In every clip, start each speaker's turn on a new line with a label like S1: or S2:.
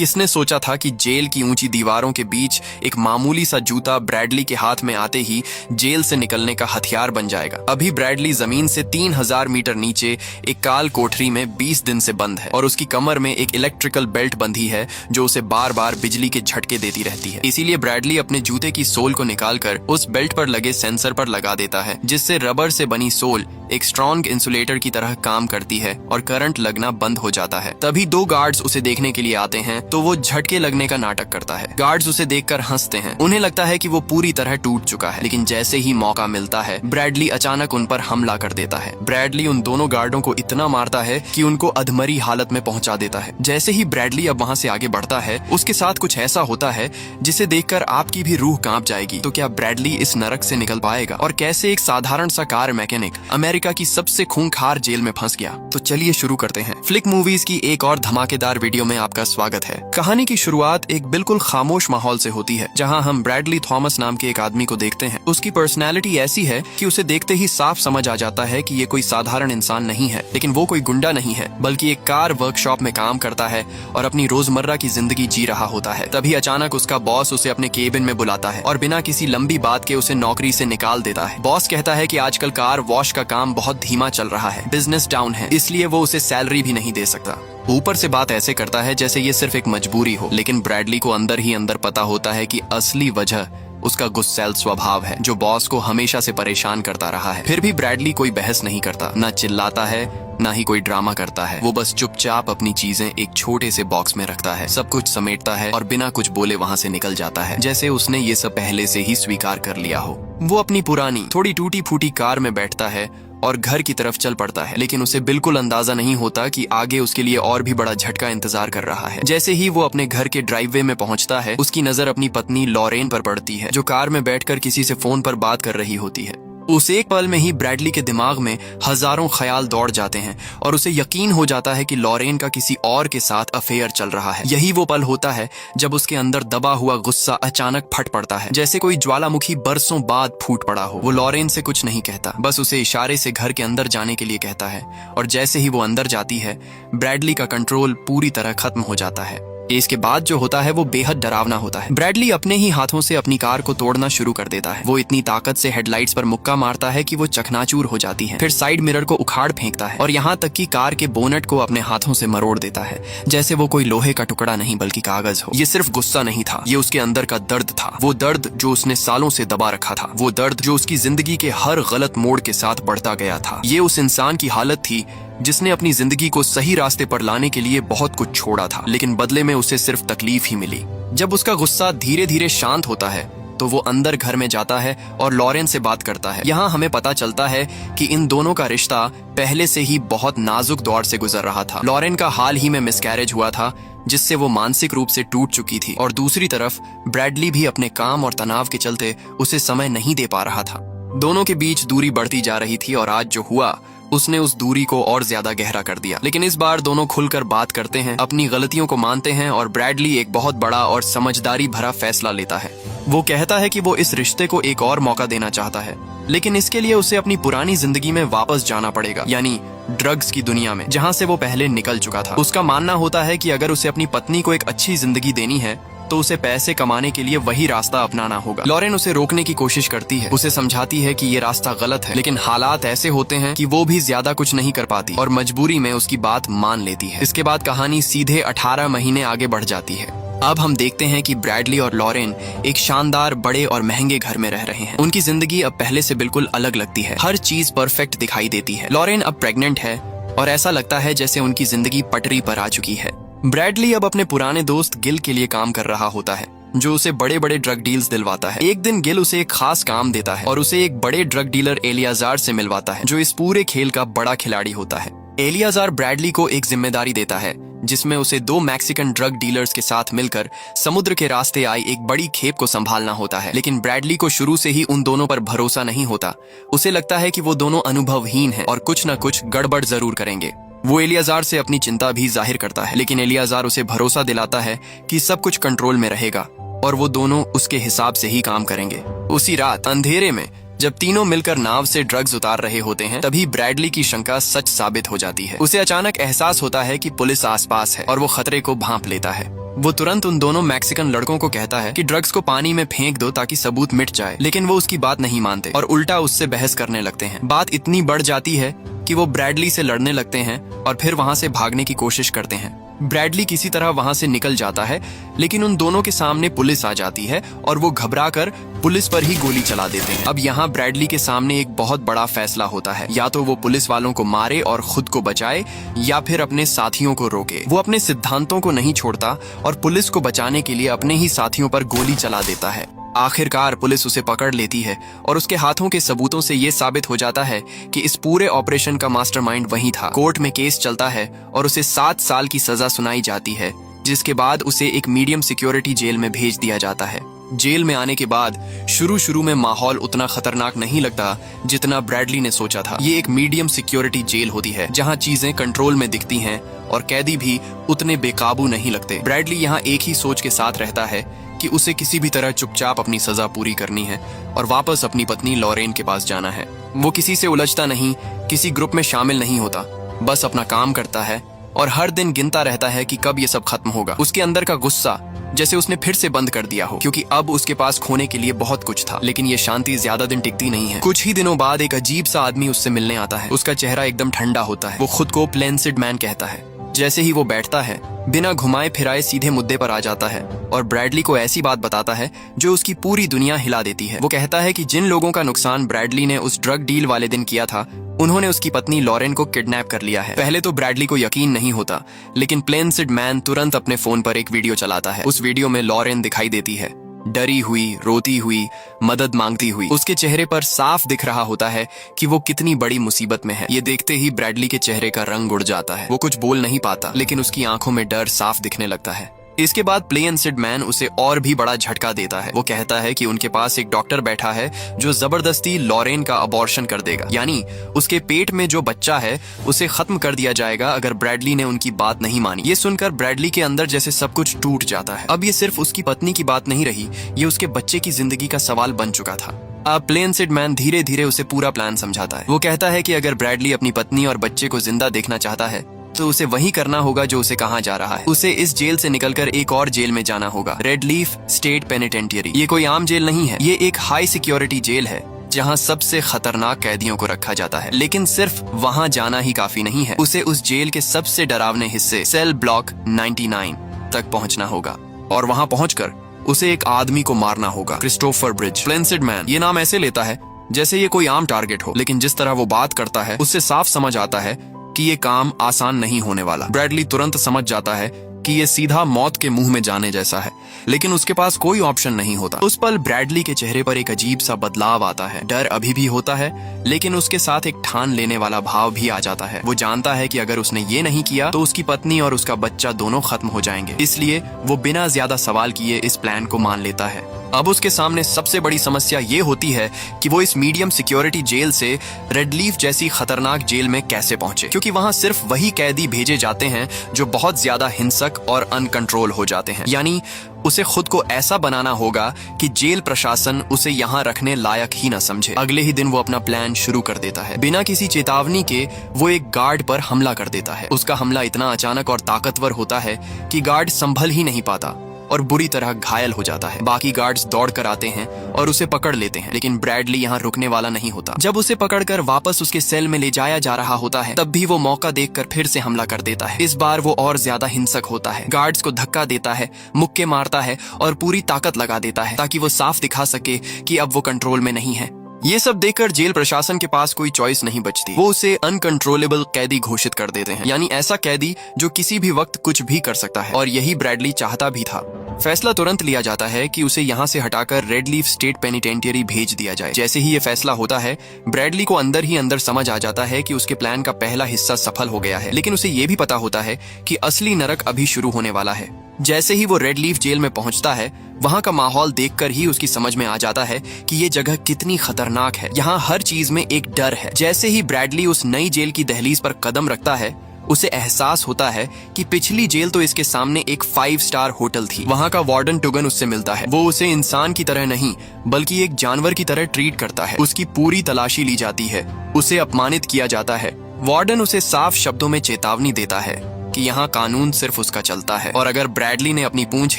S1: किसने सोचा था कि जेल की ऊंची दीवारों के बीच एक मामूली सा जूता ब्रैडली के हाथ में आते ही जेल से निकलने का हथियार बन जाएगा। अभी ब्रैडली जमीन से 3000 मीटर नीचे एक काल कोठरी में 20 दिन से बंद है और उसकी कमर में एक इलेक्ट्रिकल बेल्ट बंधी है जो उसे बार बार बिजली के झटके देती रहती है। इसीलिए ब्रैडली अपने जूते की सोल को निकालकर उस बेल्ट पर लगे सेंसर पर लगा देता है, जिससे रबर से बनी सोल एक स्ट्रॉन्ग इंसुलेटर की तरह काम करती है और करंट लगना बंद हो जाता है। तभी 2 गार्ड्स उसे देखने के लिए आते हैं तो वो झटके लगने का नाटक करता है। गार्ड्स उसे देखकर हंसते हैं। उन्हें लगता है कि वो पूरी तरह टूट चुका है, लेकिन जैसे ही मौका मिलता है ब्रैडली अचानक उन पर हमला कर देता है। ब्रैडली उन दोनों गार्डों को इतना मारता है कि उनको अधमरी हालत में पहुंचा देता है। जैसे ही ब्रैडली अब वहां से आगे बढ़ता है उसके साथ कुछ ऐसा होता है जिसे देखकर आपकी भी रूह कांप जाएगी। तो क्या ब्रैडली इस नरक से निकल पाएगा और कैसे एक साधारण सा कार मैकेनिक अमेरिका की सबसे खूंखार जेल में फंस गया? तो चलिए शुरू करते हैं। फ्लिक मूवीज की एक और धमाकेदार वीडियो में आपका स्वागत है। कहानी की शुरुआत एक बिल्कुल खामोश माहौल से होती है, जहां हम ब्रैडली थॉमस नाम के एक आदमी को देखते हैं। उसकी पर्सनैलिटी ऐसी है कि उसे देखते ही साफ समझ आ जाता है कि ये कोई साधारण इंसान नहीं है। लेकिन वो कोई गुंडा नहीं है, बल्कि एक कार वर्कशॉप में काम करता है और अपनी रोजमर्रा की जिंदगी जी रहा होता है। तभी अचानक उसका बॉस उसे अपने केबिन में बुलाता है और बिना किसी लंबी बात के उसे नौकरी से निकाल देता है। बॉस कहता है कि आजकल कार वॉश का काम बहुत धीमा चल रहा है, बिजनेस डाउन है, इसलिए वो उसे सैलरी भी नहीं दे सकता। ऊपर से बात ऐसे करता है जैसे ये सिर्फ एक मजबूरी हो, लेकिन ब्रैडली को अंदर ही अंदर पता होता है कि असली वजह उसका गुस्सैल स्वभाव है, जो बॉस को हमेशा से परेशान करता रहा है। फिर भी ब्रैडली कोई बहस नहीं करता, ना चिल्लाता है, ना ही कोई ड्रामा करता है। वो बस चुपचाप अपनी चीजें एक छोटे से बॉक्स में रखता है, सब कुछ समेटता है और बिना कुछ बोले वहां से निकल जाता है, जैसे उसने ये सब पहले से ही स्वीकार कर लिया हो। वो अपनी पुरानी थोड़ी टूटी फूटी कार में बैठता है और घर की तरफ चल पड़ता है, लेकिन उसे बिल्कुल अंदाजा नहीं होता कि आगे उसके लिए और भी बड़ा झटका इंतजार कर रहा है। जैसे ही वो अपने घर के ड्राइववे में पहुंचता है, उसकी नजर अपनी पत्नी लॉरेन पर पड़ती है, जो कार में बैठकर किसी से फोन पर बात कर रही होती है। उस एक पल में ही ब्रैडली के दिमाग में हजारों ख्याल दौड़ जाते हैं और उसे यकीन हो जाता है कि लॉरेन का किसी और के साथ अफेयर चल रहा है। यही वो पल होता है जब उसके अंदर दबा हुआ गुस्सा अचानक फट पड़ता है, जैसे कोई ज्वालामुखी बरसों बाद फूट पड़ा हो। वो लॉरेन से कुछ नहीं कहता, बस उसे इशारे से घर के अंदर जाने के लिए कहता है और जैसे ही वो अंदर जाती है ब्रैडली का कंट्रोल पूरी तरह खत्म हो जाता है। इसके बाद जो होता है वो बेहद डरावना होता है। ब्रैडली अपने ही हाथों से अपनी कार को तोड़ना शुरू कर देता है। वो इतनी ताकत से हेडलाइट्स पर मुक्का मारता है कि वो चकनाचूर हो जाती है। फिर साइड मिरर को उखाड़ फेंकता है और यहाँ तक कि कार के बोनट को अपने हाथों से मरोड़ देता है, जैसे वो कोई लोहे का टुकड़ा नहीं बल्कि कागज हो। ये सिर्फ गुस्सा नहीं था, ये उसके अंदर का दर्द था। वो दर्द जो उसने सालों से दबा रखा था, वो दर्द जो उसकी जिंदगी के हर गलत मोड़ के साथ बढ़ता गया था। ये उस इंसान की हालत थी जिसने अपनी जिंदगी को सही रास्ते पर लाने के लिए बहुत कुछ छोड़ा था, लेकिन बदले में उसे सिर्फ तकलीफ ही मिली। जब उसका गुस्सा धीरे धीरे शांत होता है तो वो अंदर घर में जाता है और लॉरेन से बात करता है। यहाँ हमें पता चलता है कि इन दोनों का रिश्ता पहले से ही बहुत नाजुक दौर से गुजर रहा था। लॉरेन का हाल ही में मिसकैरेज हुआ था, जिससे वो मानसिक रूप से टूट चुकी थी, और दूसरी तरफ ब्रैडली भी अपने काम और तनाव के चलते उसे समय नहीं दे पा रहा था। दोनों के बीच दूरी बढ़ती जा रही थी और आज जो हुआ उसने उस दूरी को और ज्यादा गहरा कर दिया। लेकिन इस बार दोनों खुलकर बात करते हैं, अपनी गलतियों को मानते हैं और ब्रैडली एक बहुत बड़ा और समझदारी भरा फैसला लेता है। वो कहता है कि वो इस रिश्ते को एक और मौका देना चाहता है, लेकिन इसके लिए उसे अपनी पुरानी जिंदगी में वापस जाना पड़ेगा, यानी ड्रग्स की दुनिया में, जहाँ से वो पहले निकल चुका था। उसका मानना होता है कि अगर उसे अपनी पत्नी को एक अच्छी जिंदगी देनी है तो उसे पैसे कमाने के लिए वही रास्ता अपनाना होगा। लॉरेन उसे रोकने की कोशिश करती है, उसे समझाती है कि ये रास्ता गलत है, लेकिन हालात ऐसे होते हैं कि वो भी ज्यादा कुछ नहीं कर पाती और मजबूरी में उसकी बात मान लेती है। इसके बाद कहानी सीधे 18 महीने आगे बढ़ जाती है। अब हम देखते हैं कि ब्रैडली और लॉरेन एक शानदार बड़े और महंगे घर में रह रहे हैं। उनकी जिंदगी अब पहले से बिल्कुल अलग लगती है, हर चीज परफेक्ट दिखाई देती है। लॉरेन अब प्रेग्नेंट है और ऐसा लगता है जैसे उनकी जिंदगी पटरी पर आ चुकी है। ब्रैडली अब अपने पुराने दोस्त गिल के लिए काम कर रहा होता है, जो उसे बड़े बड़े ड्रग डील्स दिलवाता है। एक दिन गिल उसे एक खास काम देता है और उसे एक बड़े ड्रग डीलर एलियाजार से मिलवाता है, जो इस पूरे खेल का बड़ा खिलाड़ी होता है। एलियाजार ब्रैडली को एक जिम्मेदारी देता है, जिसमें उसे 2 मैक्सिकन ड्रग डीलर्स के साथ मिलकर समुद्र के रास्ते आई एक बड़ी खेप को संभालना होता है। लेकिन ब्रैडली को शुरू से ही उन दोनों पर भरोसा नहीं होता। उसे लगता है कि वो दोनों अनुभवहीन हैं और कुछ न कुछ गड़बड़ जरूर करेंगे। वो एलियाजार से अपनी चिंता भी जाहिर करता है, लेकिन एलियाजार उसे भरोसा दिलाता है कि सब कुछ कंट्रोल में रहेगा और वो दोनों उसके हिसाब से ही काम करेंगे। उसी रात अंधेरे में जब तीनों मिलकर नाव से ड्रग्स उतार रहे होते हैं, तभी ब्रैडली की शंका सच साबित हो जाती है। उसे अचानक एहसास होता है कि पुलिस आसपास है और वो खतरे को भांप लेता है। वो तुरंत उन दोनों मैक्सिकन लड़कों को कहता है कि ड्रग्स को पानी में फेंक दो ताकि सबूत मिट जाए, लेकिन वो उसकी बात नहीं मानते और उल्टा उससे बहस करने लगते हैं। बात इतनी बढ़ जाती है कि वो ब्रैडली से लड़ने लगते हैं और फिर वहां से भागने की कोशिश करते हैं। ब्रैडली किसी तरह वहां से निकल जाता है, लेकिन उन दोनों के सामने पुलिस आ जाती है और वो घबराकर पुलिस पर ही गोली चला देते हैं। अब यहाँ ब्रैडली के सामने एक बहुत बड़ा फैसला होता है, या तो वो पुलिस वालों को मारे और खुद को बचाए या फिर अपने साथियों को रोके। वो अपने सिद्धांतों को नहीं छोड़ता और पुलिस को बचाने के लिए अपने ही साथियों पर गोली चला देता है। आखिरकार पुलिस उसे पकड़ लेती है और उसके हाथों के सबूतों से ये साबित हो जाता है कि इस पूरे ऑपरेशन का मास्टरमाइंड वही था। कोर्ट में केस चलता है और उसे 7 साल की सजा सुनाई जाती है, जिसके बाद उसे एक मीडियम सिक्योरिटी जेल में भेज दिया जाता है। जेल में आने के बाद शुरू में माहौल उतना खतरनाक नहीं लगता जितना ब्रैडली ने सोचा था। ये एक मीडियम सिक्योरिटी जेल होती है जहाँ चीजें कंट्रोल में दिखती हैं और कैदी भी उतने बेकाबू नहीं लगते। ब्रैडली यहाँ एक ही सोच के साथ रहता है कि उसे किसी भी तरह चुपचाप अपनी सजा पूरी करनी है और वापस अपनी पत्नी लॉरेन के पास जाना है। वो किसी से उलझता नहीं, किसी ग्रुप में शामिल नहीं होता, बस अपना काम करता है और हर दिन गिनता रहता है कि कब ये सब खत्म होगा। उसके अंदर का गुस्सा जैसे उसने फिर से बंद कर दिया हो, क्योंकि अब उसके पास खोने के लिए बहुत कुछ था। लेकिन ये शांति ज्यादा दिन टिकती नहीं है। कुछ ही दिनों बाद एक अजीब सा आदमी उससे मिलने आता है। उसका चेहरा एकदम ठंडा होता है। वो खुद को प्लेंसिड मैन कहता है। जैसे ही वो बैठता है, बिना घुमाए फिराए सीधे मुद्दे पर आ जाता है और ब्रैडली को ऐसी बात बताता है जो उसकी पूरी दुनिया हिला देती है। वो कहता है कि जिन लोगों का नुकसान ब्रैडली ने उस ड्रग डील वाले दिन किया था, उन्होंने उसकी पत्नी लॉरेन को किडनैप कर लिया है। पहले तो ब्रैडली को यकीन नहीं होता, लेकिन प्लेंसिड मैन तुरंत अपने फोन पर एक वीडियो चलाता है। उस वीडियो में लॉरेन दिखाई देती है, डरी हुई, रोती हुई, मदद मांगती हुई। उसके चेहरे पर साफ दिख रहा होता है कि वो कितनी बड़ी मुसीबत में है। ये देखते ही ब्रैडली के चेहरे का रंग उड़ जाता है। वो कुछ बोल नहीं पाता, लेकिन उसकी आंखों में डर साफ दिखने लगता है। इसके बाद प्लेंसिड मैन उसे और भी बड़ा झटका देता है। वो कहता है कि उनके पास एक डॉक्टर बैठा है जो जबरदस्ती लॉरेन का अबॉर्शन कर देगा, यानी उसके पेट में जो बच्चा है उसे खत्म कर दिया जाएगा अगर ब्रैडली ने उनकी बात नहीं मानी। ये सुनकर ब्रैडली के अंदर जैसे सब कुछ टूट जाता है। अब ये सिर्फ उसकी पत्नी की बात नहीं रही, ये उसके बच्चे की जिंदगी का सवाल बन चुका था। अब प्लेंसिड मैन धीरे धीरे उसे पूरा प्लान समझाता है। वो कहता है कि अगर ब्रैडली अपनी पत्नी और बच्चे को जिंदा देखना चाहता है तो उसे वही करना होगा जो उसे कहा जा रहा है। उसे इस जेल से निकलकर एक और जेल में जाना होगा, रेड लीफ स्टेट पेनिटेंटियरी। ये कोई आम जेल नहीं है, ये एक हाई सिक्योरिटी जेल है जहाँ सबसे खतरनाक कैदियों को रखा जाता है। लेकिन सिर्फ वहाँ जाना ही काफी नहीं है, उसे उस जेल के सबसे डरावने हिस्से सेल ब्लॉक 99 तक पहुँचना होगा और वहाँ पहुँचकर उसे एक आदमी को मारना होगा, क्रिस्टोफर ब्रिज। प्लेंसिड मैन ये नाम ऐसे लेता है जैसे ये कोई आम टारगेट हो, लेकिन जिस तरह वो बात करता है उससे साफ समझ आता है कि ये काम आसान नहीं होने वाला। ब्रैडली तुरंत समझ जाता है कि ये सीधा मौत के मुंह में जाने जैसा है, लेकिन उसके पास कोई ऑप्शन नहीं होता। उस पल ब्रैडली के चेहरे पर एक अजीब सा बदलाव आता है। डर अभी भी होता है, लेकिन उसके साथ एक ठान लेने वाला भाव भी आ जाता है। वो जानता है कि अगर उसने ये नहीं किया तो उसकी पत्नी और उसका बच्चा दोनों खत्म हो जाएंगे, इसलिए वो बिना ज्यादा सवाल किए इस प्लान को मान लेता है। अब उसके सामने सबसे बड़ी समस्या ये होती है कि वो इस मीडियम सिक्योरिटी जेल से रेड लीफ जैसी खतरनाक जेल में कैसे पहुंचे, क्योंकि वहां सिर्फ वही कैदी भेजे जाते हैं जो बहुत ज्यादा हिंसक और अनकंट्रोल हो जाते हैं। यानी उसे खुद को ऐसा बनाना होगा कि जेल प्रशासन उसे यहाँ रखने लायक ही न समझे। अगले ही दिन वो अपना प्लान शुरू कर देता है। बिना किसी चेतावनी के वो एक गार्ड पर हमला कर देता है। उसका हमला इतना अचानक और ताकतवर होता है कि गार्ड संभल ही नहीं पाता और बुरी तरह घायल हो जाता है। बाकी गार्ड्स दौड़ कर आते हैं और उसे पकड़ लेते हैं, लेकिन ब्रैडली यहाँ रुकने वाला नहीं होता। जब उसे पकड़कर वापस उसके सेल में ले जाया जा रहा होता है, तब भी वो मौका देखकर फिर से हमला कर देता है। इस बार वो और ज्यादा हिंसक होता है, गार्ड्स को धक्का देता है, मुक्के मारता है और पूरी ताकत लगा देता है ताकि वो साफ दिखा सके कि अब वो कंट्रोल में नहीं है। ये सब देखकर जेल प्रशासन के पास कोई चॉइस नहीं बचती। वो उसे अनकंट्रोलेबल कैदी घोषित कर देते हैं, यानी ऐसा कैदी जो किसी भी वक्त कुछ भी कर सकता है, और यही ब्रैडली चाहता भी था। फैसला तुरंत लिया जाता है कि उसे यहाँ से हटाकर रेड लीफ स्टेट पेनिटेंटियरी भेज दिया जाए। जैसे ही ये फैसला होता है, ब्रैडली को अंदर ही अंदर समझ आ जाता है कि उसके प्लान का पहला हिस्सा सफल हो गया है, लेकिन उसे ये भी पता होता है कि असली नरक अभी शुरू होने वाला है। जैसे ही वो रेड लीफ जेल में पहुंचता है, वहां का माहौल देखकर ही उसकी समझ में आ जाता है कि ये जगह कितनी खतरनाक है। यहाँ हर चीज में एक डर है। जैसे ही ब्रैडली उस नई जेल की दहलीज पर कदम रखता है, उसे एहसास होता है कि पिछली जेल तो इसके सामने एक 5 स्टार होटल थी। वहाँ का वार्डन टुगन उससे मिलता है। वो उसे इंसान की तरह नहीं बल्कि एक जानवर की तरह ट्रीट करता है। उसकी पूरी तलाशी ली जाती है, उसे अपमानित किया जाता है। वार्डन उसे साफ शब्दों में चेतावनी देता है कि यहाँ कानून सिर्फ उसका चलता है और अगर ब्रैडली ने अपनी पूंछ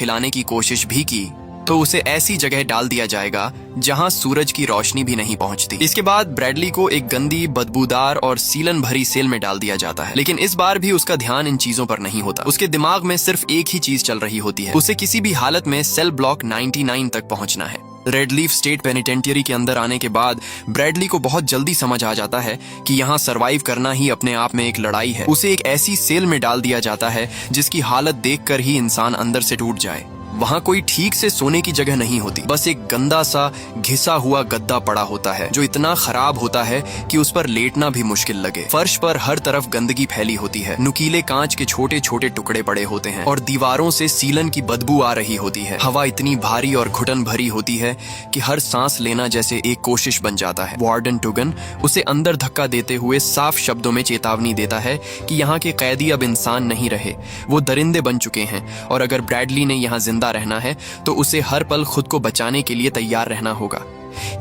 S1: हिलाने की कोशिश भी की तो उसे ऐसी जगह डाल दिया जाएगा जहां सूरज की रोशनी भी नहीं पहुंचती। इसके बाद ब्रैडली को एक गंदी, बदबूदार और सीलन भरी सेल में डाल दिया जाता है, लेकिन इस बार भी उसका ध्यान इन चीजों पर नहीं होता। उसके दिमाग में सिर्फ एक ही चीज चल रही होती है, उसे किसी भी हालत में सेल ब्लॉक 99 तक पहुंचना है। रेड लीफ स्टेट पेनिटेंटियरी के अंदर आने के बाद ब्रैडली को बहुत जल्दी समझ आ जाता है कि यहाँ सरवाइव करना ही अपने आप में एक लड़ाई है। उसे एक ऐसी सेल में डाल दिया जाता है जिसकी हालत देखकर ही इंसान अंदर से टूट जाए। वहाँ कोई ठीक से सोने की जगह नहीं होती, बस एक गंदा सा घिसा हुआ गद्दा पड़ा होता है जो इतना खराब होता है कि उस पर लेटना भी मुश्किल लगे। फर्श पर हर तरफ गंदगी फैली होती है, नुकीले कांच के छोटे छोटे टुकड़े पड़े होते हैं और दीवारों से सीलन की बदबू आ रही होती है। हवा इतनी भारी और घुटन भरी होती है कि हर सांस लेना जैसे एक कोशिश बन जाता है। वार्डन टुगन उसे अंदर धक्का देते हुए साफ शब्दों में चेतावनी देता है कि यहाँ के कैदी अब इंसान नहीं रहे, वो दरिंदे बन चुके हैं और अगर ब्रैडली ने यहाँ जिंदा रहना है तो उसे हर पल खुद को बचाने के लिए तैयार रहना होगा।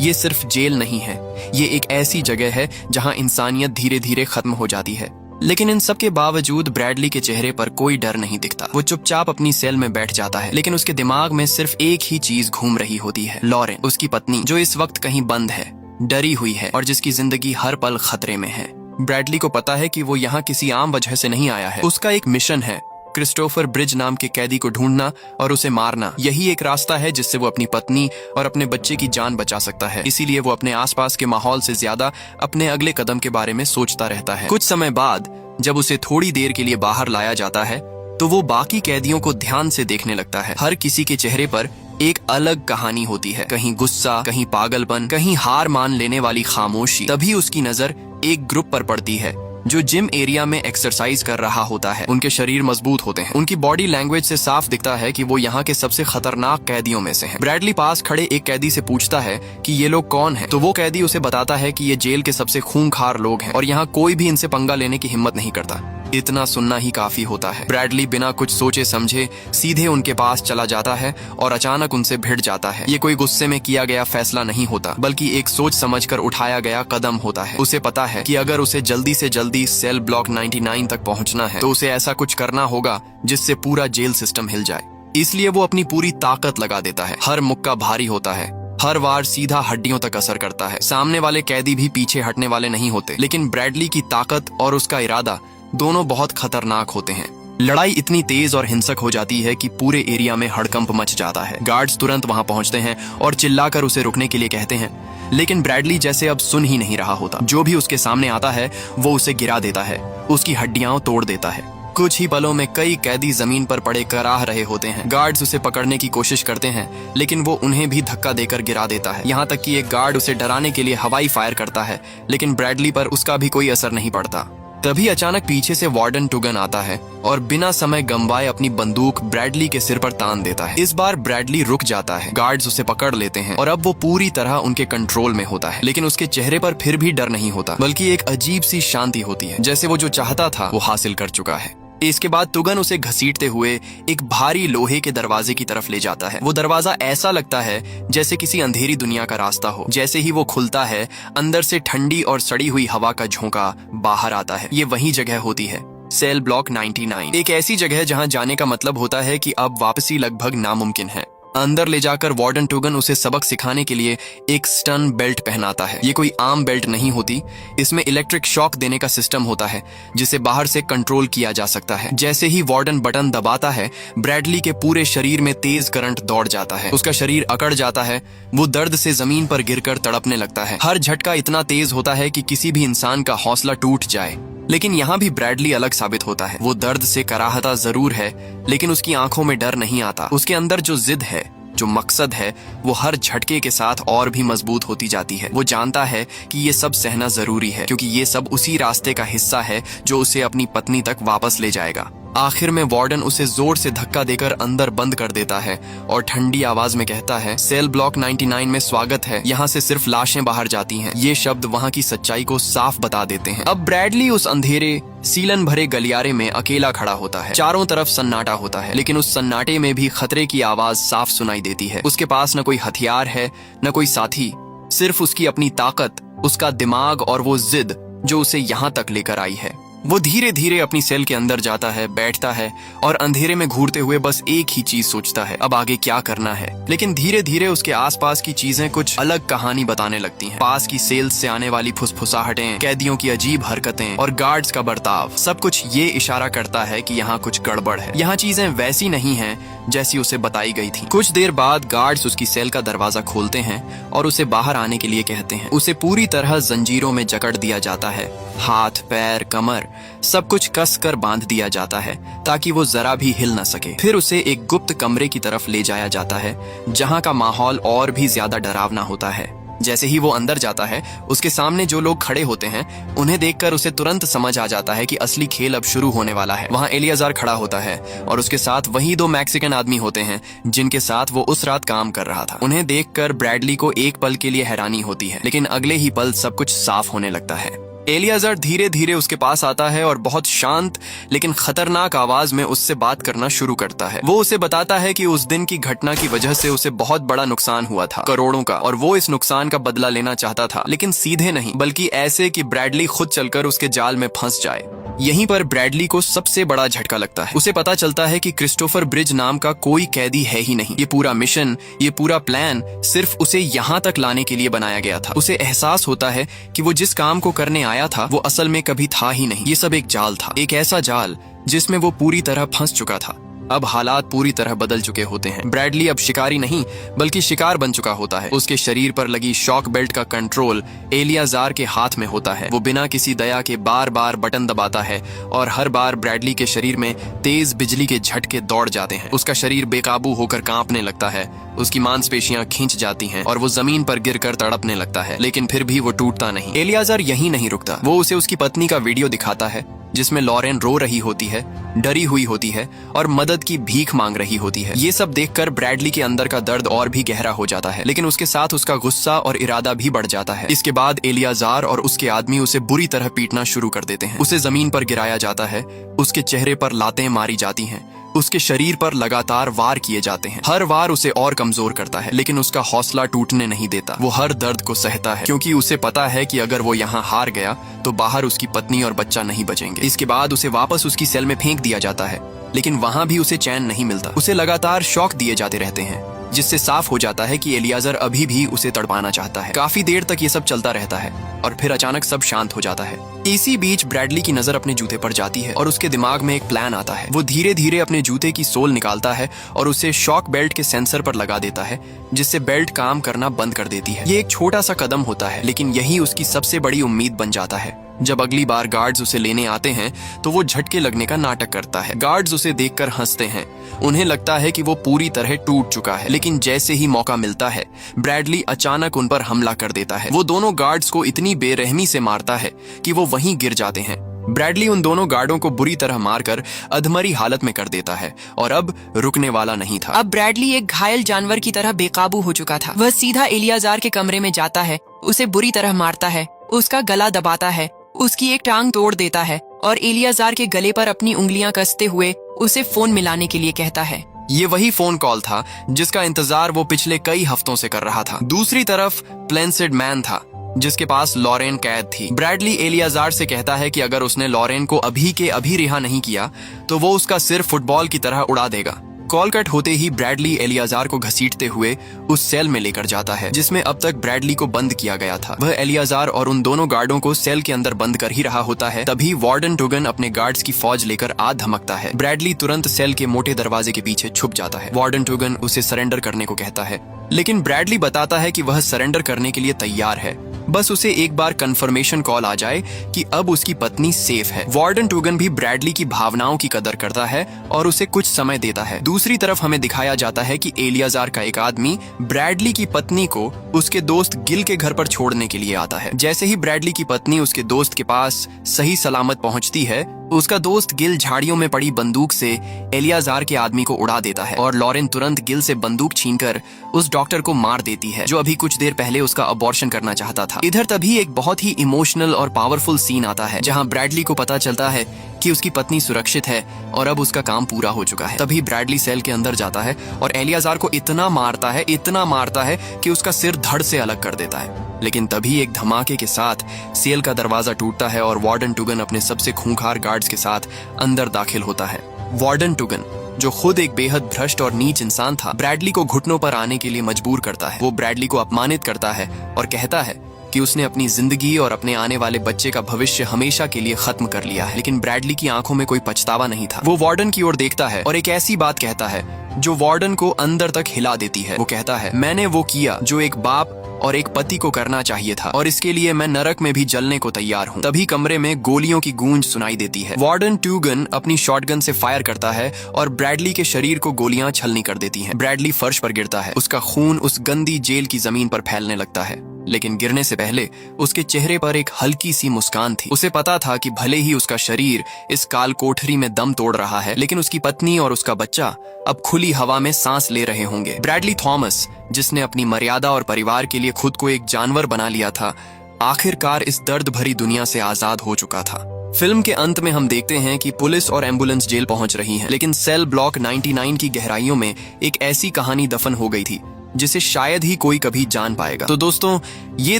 S1: ये सिर्फ जेल नहीं है, ये एक ऐसी जगह है जहां इंसानियत धीरे धीरे खत्म हो जाती है। लेकिन इन सब के बावजूद ब्रैडली के चेहरे पर कोई डर नहीं दिखता। वो चुपचाप अपनी सेल में बैठ जाता है, लेकिन उसके दिमाग में सिर्फ एक ही चीज घूम रही होती है, लॉरेन, उसकी पत्नी, जो इस वक्त कहीं बंद है, डरी हुई है और जिसकी जिंदगी हर पल खतरे में है। ब्रैडली को पता है कि वो यहाँ किसी आम वजह से नहीं आया है। उसका एक मिशन है, क्रिस्टोफर ब्रिज नाम के कैदी को ढूंढना और उसे मारना। यही एक रास्ता है जिससे वो अपनी पत्नी और अपने बच्चे की जान बचा सकता है। इसीलिए वो अपने आसपास के माहौल से ज्यादा अपने अगले कदम के बारे में सोचता रहता है। कुछ समय बाद जब उसे थोड़ी देर के लिए बाहर लाया जाता है तो वो बाकी कैदियों को ध्यान से देखने लगता है। हर किसी के चेहरे पर एक अलग कहानी होती है, कहीं गुस्सा, कहीं पागलपन, कहीं हार मान लेने वाली खामोशी। तभी उसकी नजर एक ग्रुप पर पड़ती है जो जिम एरिया में एक्सरसाइज कर रहा होता है। उनके शरीर मजबूत होते हैं, उनकी बॉडी लैंग्वेज से साफ दिखता है कि वो यहाँ के सबसे खतरनाक कैदियों में से हैं। ब्रैडली पास खड़े एक कैदी से पूछता है कि ये लोग कौन हैं, तो वो कैदी उसे बताता है कि ये जेल के सबसे खूंखार लोग हैं और यहाँ कोई भी इनसे पंगा लेने की हिम्मत नहीं करता। इतना सुनना ही काफी होता है। ब्रैडली बिना कुछ सोचे समझे सीधे उनके पास चला जाता है और अचानक उनसे भिड़ जाता है। ये कोई गुस्से में किया गया फैसला नहीं होता, बल्कि एक सोच समझकर उठाया गया कदम होता है। उसे पता है कि अगर उसे जल्दी से जल्दी सेल ब्लॉक 99 तक पहुंचना है तो उसे ऐसा कुछ करना होगा जिससे पूरा जेल सिस्टम हिल जाए। इसलिए वो अपनी पूरी ताकत लगा देता है। हर मुक्का भारी होता है, हर वार सीधा हड्डियों तक असर करता है। सामने वाले कैदी भी पीछे हटने वाले नहीं होते, लेकिन ब्रैडली की ताकत और उसका इरादा दोनों बहुत खतरनाक होते हैं। लड़ाई इतनी तेज और हिंसक हो जाती है कि पूरे एरिया में हड़कंप मच जाता है। गार्ड्स तुरंत वहां पहुंचते हैं और चिल्लाकर उसे रुकने के लिए कहते हैं, लेकिन ब्रैडली जैसे अब सुन ही नहीं रहा होता। जो भी उसके सामने आता है वो उसे गिरा देता है, उसकी हड्डियां तोड़ देता है। कुछ ही पलों में कई कैदी जमीन पर पड़े कराह रहे होते हैं। गार्ड्स उसे पकड़ने की कोशिश करते हैं, लेकिन वो उन्हें भी धक्का देकर गिरा देता है। यहाँ तक कि एक गार्ड उसे डराने के लिए हवाई फायर करता है, लेकिन ब्रैडली पर उसका भी कोई असर नहीं पड़ता। तभी अचानक पीछे से वार्डन टुगन आता है और बिना समय गंवाए अपनी बंदूक ब्रैडली के सिर पर तान देता है। इस बार ब्रैडली रुक जाता है, गार्ड्स उसे पकड़ लेते हैं और अब वो पूरी तरह उनके कंट्रोल में होता है। लेकिन उसके चेहरे पर फिर भी डर नहीं होता, बल्कि एक अजीब सी शांति होती है, जैसे वो जो चाहता था वो हासिल कर चुका है। इसके बाद टुगन उसे घसीटते हुए एक भारी लोहे के दरवाजे की तरफ ले जाता है। वो दरवाजा ऐसा लगता है जैसे किसी अंधेरी दुनिया का रास्ता हो। जैसे ही वो खुलता है, अंदर से ठंडी और सड़ी हुई हवा का झोंका बाहर आता है। ये वही जगह होती है, सेल ब्लॉक 99, एक ऐसी जगह जहां जाने का मतलब होता है कि अब वापसी लगभग नामुमकिन है। अंदर ले जाकर वार्डन टुगन उसे सबक सिखाने के लिए एक स्टन बेल्ट पहनाता है। ये कोई आम बेल्ट नहीं होती, इसमें इलेक्ट्रिक शॉक देने का सिस्टम होता है जिसे बाहर से कंट्रोल किया जा सकता है। जैसे ही वार्डन बटन दबाता है, ब्रैडली के पूरे शरीर में तेज करंट दौड़ जाता है। उसका शरीर अकड़ जाता है, वो दर्द से जमीन पर गिरकर तड़पने लगता है। हर झटका इतना तेज होता है कि किसी भी इंसान का हौसला टूट जाए। लेकिन यहाँ भी ब्रैडली अलग साबित होता है। वो दर्द से कराहता जरूर है, लेकिन उसकी आंखों में डर नहीं आता। उसके अंदर जो जिद है, जो मकसद है, वो हर झटके के साथ और भी मजबूत होती जाती है। वो जानता है कि ये सब सहना जरूरी है, क्योंकि ये सब उसी रास्ते का हिस्सा है जो उसे अपनी पत्नी तक वापस ले जाएगा। आखिर में वार्डन उसे जोर से धक्का देकर अंदर बंद कर देता है और ठंडी आवाज में कहता है, सेल ब्लॉक 99 में स्वागत है, यहाँ से सिर्फ लाशें बाहर जाती हैं। ये शब्द वहाँ की सच्चाई को साफ बता देते हैं। अब ब्रैडली उस अंधेरे सीलन भरे गलियारे में अकेला खड़ा होता है। चारों तरफ सन्नाटा होता है, लेकिन उस सन्नाटे में भी खतरे की आवाज साफ सुनाई देती है। उसके पास न कोई हथियार है, न कोई साथी, सिर्फ उसकी अपनी ताकत, उसका दिमाग और वो जिद जो उसे यहाँ तक लेकर आई है। वो धीरे धीरे अपनी सेल के अंदर जाता है, बैठता है और अंधेरे में घूरते हुए बस एक ही चीज सोचता है, अब आगे क्या करना है। लेकिन धीरे धीरे उसके आसपास की चीजें कुछ अलग कहानी बताने लगती हैं। पास की सेल्स से आने वाली फुसफुसाहटें, कैदियों की अजीब हरकतें और गार्ड्स का बर्ताव, सब कुछ ये इशारा करता है कि यहाँ कुछ गड़बड़ है। यहाँ चीजें वैसी नहीं हैं जैसी उसे बताई गई थी। कुछ देर बाद गार्ड्स उसकी सेल का दरवाजा खोलते हैं और उसे बाहर आने के लिए कहते हैं। उसे पूरी तरह जंजीरों में जकड़ दिया जाता है, हाथ, पैर, कमर सब कुछ कस कर बांध दिया जाता है ताकि वो जरा भी हिल न सके। फिर उसे एक गुप्त कमरे की तरफ ले जाया जाता है जहाँ का माहौल और भी ज्यादा डरावना होता है। जैसे ही वो अंदर जाता है, उसके सामने जो लोग खड़े होते हैं उन्हें देखकर उसे तुरंत समझ आ जाता है कि असली खेल अब शुरू होने वाला है। वहाँ एलियाजार खड़ा होता है और उसके साथ वही 2 मैक्सिकन आदमी होते हैं जिनके साथ वो उस रात काम कर रहा था। उन्हें देखकर ब्रैडली को एक पल के लिए हैरानी होती है, लेकिन अगले ही पल सब कुछ साफ होने लगता है। एलियाजार धीरे धीरे उसके पास आता है और बहुत शांत लेकिन खतरनाक आवाज में उससे बात करना शुरू करता है। वो उसे बताता है कि उस दिन की घटना की वजह से उसे बहुत बड़ा नुकसान हुआ था, करोड़ों का, और वो इस नुकसान का बदला लेना चाहता था, लेकिन सीधे नहीं बल्कि ऐसे कि ब्रैडली खुद चलकर उसके जाल में फंस जाए। यहीं पर ब्रैडली को सबसे बड़ा झटका लगता है। उसे पता चलता है कि क्रिस्टोफर ब्रिज नाम का कोई कैदी है ही नहीं। ये पूरा मिशन, ये पूरा प्लान सिर्फ उसे यहाँ तक लाने के लिए बनाया गया था। उसे एहसास होता है कि वो जिस काम को करने आया था वो असल में कभी था ही नहीं। ये सब एक जाल था, एक ऐसा जाल जिसमें वो पूरी तरह फंस चुका था। अब हालात पूरी तरह बदल चुके होते हैं। ब्रैडली अब शिकारी नहीं बल्कि शिकार बन चुका होता है। उसके शरीर पर लगी शॉक बेल्ट का कंट्रोल एलियाजार के हाथ में होता है। वो बिना किसी दया के बार बार बटन दबाता है और हर बार ब्रैडली के शरीर में तेज बिजली के झटके दौड़ जाते हैं। उसका शरीर बेकाबू होकर कांपने लगता है, उसकी मांसपेशियां खींच जाती हैं और वो जमीन पर गिरकर तड़पने लगता है, लेकिन फिर भी वो टूटता नहीं। एलियाजार यहीं नहीं रुकता। वो उसे उसकी पत्नी का वीडियो दिखाता है जिसमें लॉरेन रो रही होती है, डरी हुई होती है और मदद की भीख मांग रही होती है। ये सब देखकर ब्रैडली के अंदर का दर्द और भी गहरा हो जाता है, लेकिन उसके साथ उसका गुस्सा और इरादा भी बढ़ जाता है। इसके बाद एलियाजार और उसके आदमी उसे बुरी तरह पीटना शुरू कर देते हैं। उसे जमीन पर गिराया जाता है, उसके चेहरे पर लातें मारी जाती हैं, उसके शरीर पर लगातार वार किए जाते हैं। हर वार उसे और कमजोर करता है, लेकिन उसका हौसला टूटने नहीं देता। वो हर दर्द को सहता है क्योंकि उसे पता है कि अगर वो यहाँ हार गया तो बाहर उसकी पत्नी और बच्चा नहीं बचेंगे। इसके बाद उसे वापस उसकी सेल में फेंक दिया जाता है, लेकिन वहां भी उसे चैन नहीं मिलता। उसे लगातार शॉक दिए जाते रहते हैं, जिससे साफ हो जाता है कि एलियाजार अभी भी उसे तड़पाना चाहता है। काफी देर तक ये सब चलता रहता है और फिर अचानक सब शांत हो जाता है। इसी बीच ब्रैडली की नजर अपने जूते पर जाती है और उसके दिमाग में एक प्लान आता है। वो धीरे धीरे अपने जूते की सोल निकालता है और उसे शॉक बेल्ट के सेंसर पर लगा देता है, जिससे बेल्ट काम करना बंद कर देती है। ये एक छोटा सा कदम होता है, लेकिन यही उसकी सबसे बड़ी उम्मीद बन जाता है। जब अगली बार गार्ड्स उसे लेने आते हैं तो वो झटके लगने का नाटक करता है। गार्ड्स उसे देखकर हंसते हैं, उन्हें लगता है कि वो पूरी तरह टूट चुका है। लेकिन जैसे ही मौका मिलता है, ब्रैडली अचानक उन पर हमला कर देता है। वो दोनों गार्ड्स को इतनी बेरहमी से मारता है कि वो वहीं गिर जाते हैं। ब्रैडली उन दोनों गार्डों को बुरी तरह मारकर अधमरी हालत में कर देता है और अब रुकने वाला नहीं था।
S2: अब ब्रैडली एक घायल जानवर की तरह बेकाबू हो चुका था। वह सीधा एलियाजार के कमरे में जाता है, उसे बुरी तरह मारता है, उसका गला दबाता है, उसकी एक टांग तोड़ देता है और एलियाजार के गले पर अपनी उंगलियां कसते हुए उसे फोन मिलाने के लिए कहता है।
S1: ये वही फोन कॉल था जिसका इंतजार वो पिछले कई हफ्तों से कर रहा था। दूसरी तरफ प्लेंसिड मैन था जिसके पास लॉरेन कैद थी। ब्रैडली एलियाजार से कहता है कि अगर उसने लॉरेन को अभी के अभी रिहा नहीं किया तो वो उसका सिर फुटबॉल की तरह उड़ा देगा। कॉल कट होते ही ब्रैडली एलियाजार को घसीटते हुए उस सेल में लेकर जाता है जिसमें अब तक ब्रैडली को बंद किया गया था। वह एलियाजार और उन दोनों गार्डों को सेल के अंदर बंद कर ही रहा होता है, तभी वार्डन टुगन अपने गार्ड्स की फौज लेकर आ धमकता है। ब्रैडली तुरंत सेल के मोटे दरवाजे के पीछे छुप जाता है। वार्डन टुगन उसे सरेंडर करने को कहता है, लेकिन ब्रैडली बताता है कि वह सरेंडर करने के लिए तैयार है, बस उसे एक बार कंफर्मेशन कॉल आ जाए कि अब उसकी पत्नी सेफ है। वार्डन टुगन भी ब्रैडली की भावनाओं की कदर करता है और उसे कुछ समय देता है। दूसरी तरफ हमें दिखाया जाता है कि एलियाजार का एक आदमी ब्रैडली की पत्नी को उसके दोस्त गिल के घर पर छोड़ने के लिए आता है। जैसे ही ब्रैडली की पत्नी उसके दोस्त के पास सही सलामत पहुंचती है, उसका दोस्त गिल झाड़ियों में पड़ी बंदूक से एलियाजार के आदमी को उड़ा देता है और लॉरेन तुरंत गिल से बंदूक छीनकर उस डॉक्टर को मार देती है जो अभी कुछ देर पहले उसका अबॉर्शन करना चाहता था। इधर तभी एक बहुत ही इमोशनल और पावरफुल सीन आता है जहां ब्रैडली को पता चलता है कि उसकी पत्नी सुरक्षित है और अब उसका काम पूरा हो चुका है। तभी ब्रैडली सेल के अंदर जाता है और एलियाजार को इतना मारता है कि उसका सिर धड़ से अलग कर देता है। लेकिन तभी एक धमाके के साथ सेल का दरवाजा टूटता है और वार्डन टुगन अपने सबसे खूंखार गार्ड्स के साथ अंदर दाखिल होता है। वार्डन टुगन, जो खुद एक बेहद भ्रष्ट और नीच इंसान था, ब्रैडली को घुटनों पर आने के लिए मजबूर करता है। वो ब्रैडली को अपमानित करता है और कहता है कि उसने अपनी जिंदगी और अपने आने वाले बच्चे का भविष्य हमेशा के लिए खत्म कर लिया है। लेकिन ब्रैडली की आंखों में कोई पछतावा नहीं था। वो वार्डन की ओर देखता है और एक ऐसी बात कहता है जो वार्डन को अंदर तक हिला देती है। वो कहता है, मैंने वो किया जो एक बाप और एक पति को करना चाहिए था और इसके लिए मैं नरक में भी जलने को तैयार हूँ। तभी कमरे में गोलियों की गूंज सुनाई देती है। वार्डन टुगन अपनी शॉटगन से फायर करता है और ब्रैडली के शरीर को गोलियां छलनी कर देती हैं। ब्रैडली फर्श पर गिरता है। उसका खून उस गंदी जेल की जमीन पर फैलने लगता है। लेकिन गिरने से पहले उसके चेहरे पर एक हल्की सी मुस्कान थी। उसे पता था कि भले ही उसका शरीर इस काल कोठरी में दम तोड़ रहा है, लेकिन उसकी पत्नी और उसका बच्चा अब खुली हवा में सांस ले रहे होंगे। ब्रैडली थॉमस, जिसने अपनी मर्यादा और परिवार के लिए खुद को एक जानवर बना लिया था, आखिरकार इस दर्द भरी दुनिया से आजाद हो चुका था। फिल्म के अंत में हम देखते हैं कि पुलिस और एम्बुलेंस जेल पहुंच रही हैं, लेकिन सेल ब्लॉक 99 की गहराइयों में एक ऐसी कहानी दफन हो गई थी जिसे शायद ही कोई कभी जान पाएगा। तो दोस्तों, ये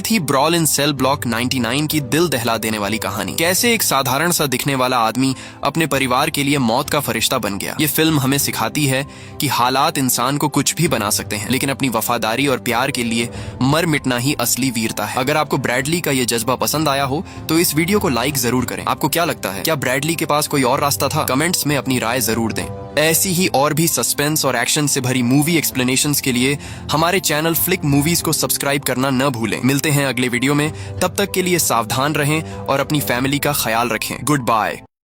S1: थी ब्रॉल इन सेल ब्लॉक 99 की दिल दहला देने वाली कहानी। कैसे एक साधारण सा दिखने वाला आदमी अपने परिवार के लिए मौत का फरिश्ता बन गया। ये फिल्म हमें सिखाती है कि हालात इंसान को कुछ भी बना सकते हैं, लेकिन अपनी वफादारी और प्यार के लिए मर मिटना ही असली वीरता है। अगर आपको ब्रैडली का ये जज्बा पसंद आया हो तो इस वीडियो को लाइक जरूर करें। आपको क्या लगता है, क्या ब्रैडली के पास कोई और रास्ता था? कमेंट्स में अपनी राय जरूर दें। ऐसी ही और भी सस्पेंस और एक्शन से भरी मूवी एक्सप्लेनेशंस के लिए हमारे चैनल फ्लिक मूवीज को सब्सक्राइब करना न भूलें। मिलते हैं अगले वीडियो में, तब तक के लिए सावधान रहें और अपनी फैमिली का ख्याल रखें। Good bye.